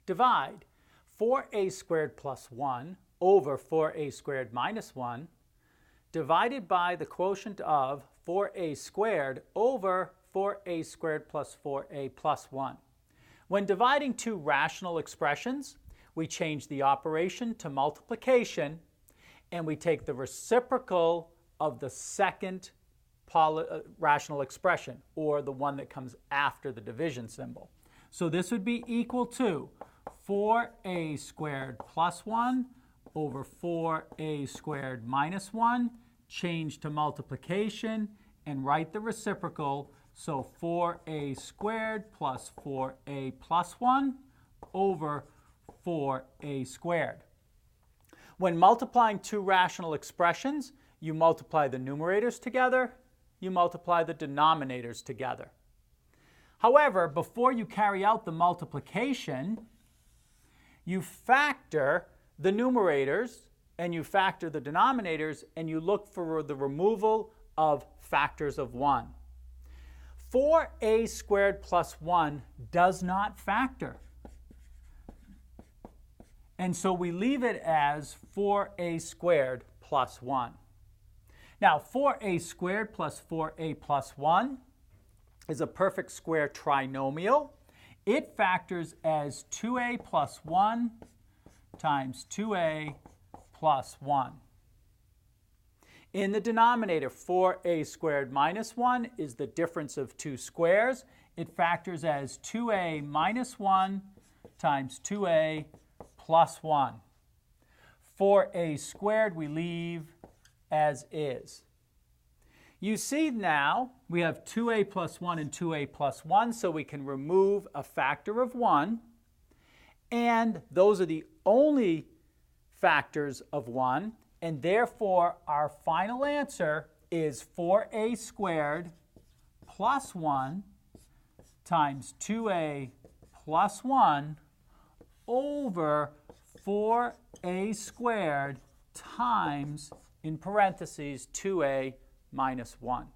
divide 4a squared plus 1 over 4a squared minus 1 divided by the quotient of 4a squared over 4a squared plus 4a plus 1. When dividing two rational expressions, we change the operation to multiplication and we take the reciprocal of the second rational expression, or the one that comes after the division symbol. So this would be equal to 4a squared plus 1 over 4a squared minus 1, change to multiplication, and write the reciprocal. So 4a squared plus 4a plus 1 over 4a squared. When multiplying two rational expressions, you multiply the numerators together, you multiply the denominators together. However, before you carry out the multiplication, you factor the numerators and you factor the denominators and you look for the removal of factors of 1. 4a squared plus 1 does not factor. And so we leave it as 4a squared plus 1. Now, 4a squared plus 4a plus 1 is a perfect square trinomial. It factors as 2a plus 1 times 2a plus 1. In the denominator, 4a squared minus 1 is the difference of two squares. It factors as 2a minus 1 times 2a plus 1. 4a squared we leave as is. You see now we have 2a plus 1 and 2a plus 1, so we can remove a factor of 1. And those are the only factors of 1. And therefore, our final answer is 4a squared plus 1 times 2a plus 1 over 4a squared times, in parentheses, 2a minus 1.